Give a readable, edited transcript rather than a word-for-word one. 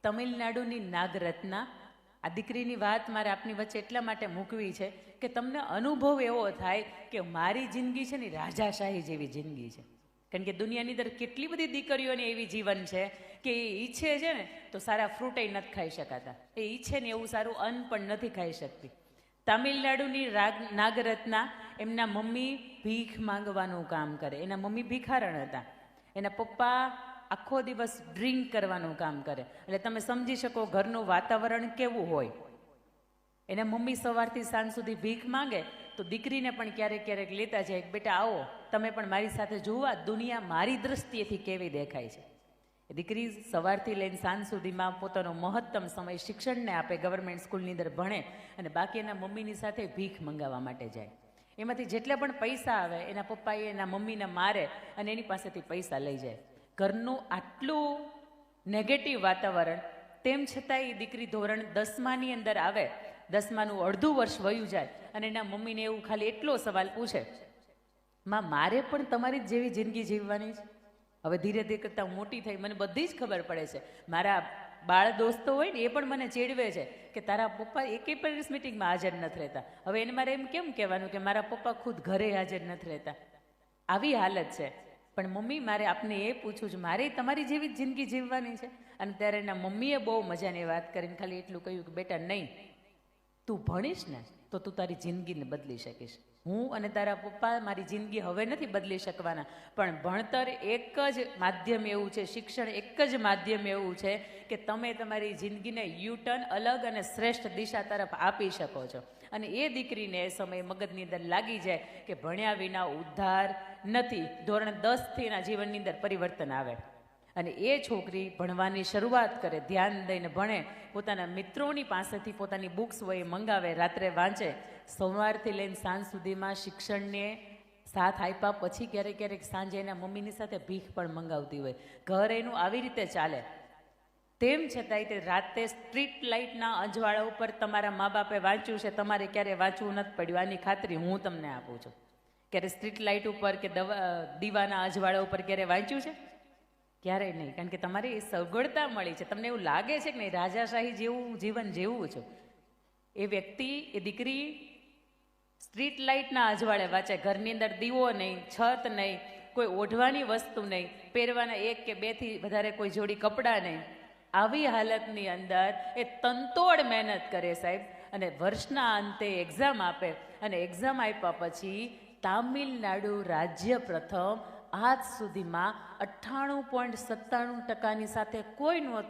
તમિલનાડુની નાગરત્ના. આ દીકરીની વાત મારે આપની વચ્ચે એટલા માટે મૂકવી છે કે તમને અનુભવ એવો થાય કે મારી જિંદગી છે ને રાજાશાહી જેવી જિંદગી છે. કારણ કે દુનિયાની અંદર કેટલી બધી દીકરીઓની એવી જીવન છે કે એ ઈચ્છે છે ને તો સારા ફ્રૂટે નથી ખાઈ શકાતા, એ ઈચ્છે ને એવું સારું અન્ન પણ નથી ખાઈ શકતી. તમિલનાડુની નાગરત્ના, એમના મમ્મી ભીખ માંગવાનું કામ કરે. એના મમ્મી ભિખારણ હતા. એના પપ્પા આખો દિવસ ડ્રિંક કરવાનું કામ કરે. એટલે તમે સમજી શકો ઘરનું વાતાવરણ કેવું હોય. એના મમ્મી સવારથી સાંજ સુધી ભીખ માંગે તો દીકરીને પણ ક્યારેક ક્યારેક લેતા જાય કે બેટા આવો તમે પણ મારી સાથે જોવા દુનિયા મારી દ્રષ્ટિએથી કેવી દેખાય છે. એ દીકરી સવારથી લઈને સાંજ સુધીમાં પોતાનો મહત્તમ સમય શિક્ષણને આપે, ગવર્મેન્ટ સ્કૂલની અંદર ભણે અને બાકી એના મમ્મીની સાથે ભીખ મંગાવવા માટે જાય. એમાંથી જેટલા પણ પૈસા આવે એના પપ્પાએ એના મમ્મીને મારે અને એની પાસેથી પૈસા લઈ જાય. ઘરનું આટલું નેગેટિવ વાતાવરણ, તેમ છતાં એ દીકરી ધોરણ 10માની અંદર આવે, 10માનું અડધું વર્ષ વયું જાય અને એના મમ્મીને એવું ખાલી એટલો સવાલ પૂછે, માં મારે પણ તમારી જ જેવી જિંદગી જીવવાની છે? હવે ધીરે ધીરે કરતાં મોટી થઈ મને બધી જ ખબર પડે છે. મારા બાળ દોસ્તો હોય ને એ પણ મને ચેડવે છે કે તારા પપ્પા એકેય પેરેન્ટ્સ મિટિંગમાં હાજર નથી રહેતા. હવે એને મારે એમ કેમ કહેવાનું કે મારા પપ્પા ખુદ ઘરે હાજર નથી રહેતા? આવી હાલત છે. પણ મમ્મી મારે આપને એ પૂછવું છે, મારે તમારી જેવી જ જિંદગી જીવવાની છે? અને ત્યારે એના મમ્મીએ બહુ મજાની વાત કરીને ખાલી એટલું કહ્યું કે બેટા નહીં, તું ભણીશ ને તો તું તારી જિંદગીને બદલી શકીશ. હું અને તારા પપ્પા મારી જિંદગી હવે નથી બદલી શકવાના, પણ ભણતર એક જ માધ્યમ એવું છે, શિક્ષણ એક જ માધ્યમ એવું છે કે તમે તમારી જિંદગીને યુટર્ન અલગ અને શ્રેષ્ઠ દિશા તરફ આપી શકો છો. અને એ દીકરીને એ સમયે મગજની અંદર લાગી જાય કે ભણ્યા વિના ઉદ્ધાર નથી. ધોરણ 10થી એના જીવનની અંદર પરિવર્તન આવે અને એ છોકરી ભણવાની શરૂઆત કરે, ધ્યાન દઈને ભણે, પોતાના મિત્રોની પાસેથી પોતાની બુક્સ હોય એ મંગાવે, રાત્રે વાંચે, સવારથી લઈને સાંજ સુધીમાં શિક્ષણને સાથ આપ્યા પછી ક્યારેક ક્યારેક સાંજે એના મમ્મીની સાથે ભીખ પણ મંગાવતી હોય. ઘર એનું આવી રીતે ચાલે. તેમ છતાંય તે રાતે સ્ટ્રીટ લાઇટના અજવાળા ઉપર તમારા મા બાપે વાંચ્યું છે, તમારે ક્યારે વાંચવું નથી પડ્યું, આની ખાતરી હું તમને આપું છું. ક્યારે સ્ટ્રીટ લાઇટ ઉપર કે દીવાના અજવાળા ઉપર ક્યારે વાંચ્યું છે? ક્યારેય નહીં. કારણ કે તમારે એ સગવડતા મળી છે, તમને એવું લાગે છે કે નહીં રાજાશાહી જેવું જીવન જેવું છે. એ વ્યક્તિ, એ દીકરી સ્ટ્રીટ લાઇટના અજવાળે વાંચે, ઘરની અંદર દીવો નહીં, છત નહીં, કોઈ ઓઢવાની વસ્તુ નહીં, પહેરવાના 1 કે 2થી વધારે કોઈ જોડી કપડાં નહીં. આવી હાલતની અંદર એ તનતોડ મહેનત કરે સાહેબ, અને વર્ષના અંતે એક્ઝામ આપે અને એક્ઝામ આપ્યા પછી તામિલનાડુ રાજ્ય પ્રથમ આજ સુધીમાં 98.97% સાથે કોઈ નહોતું.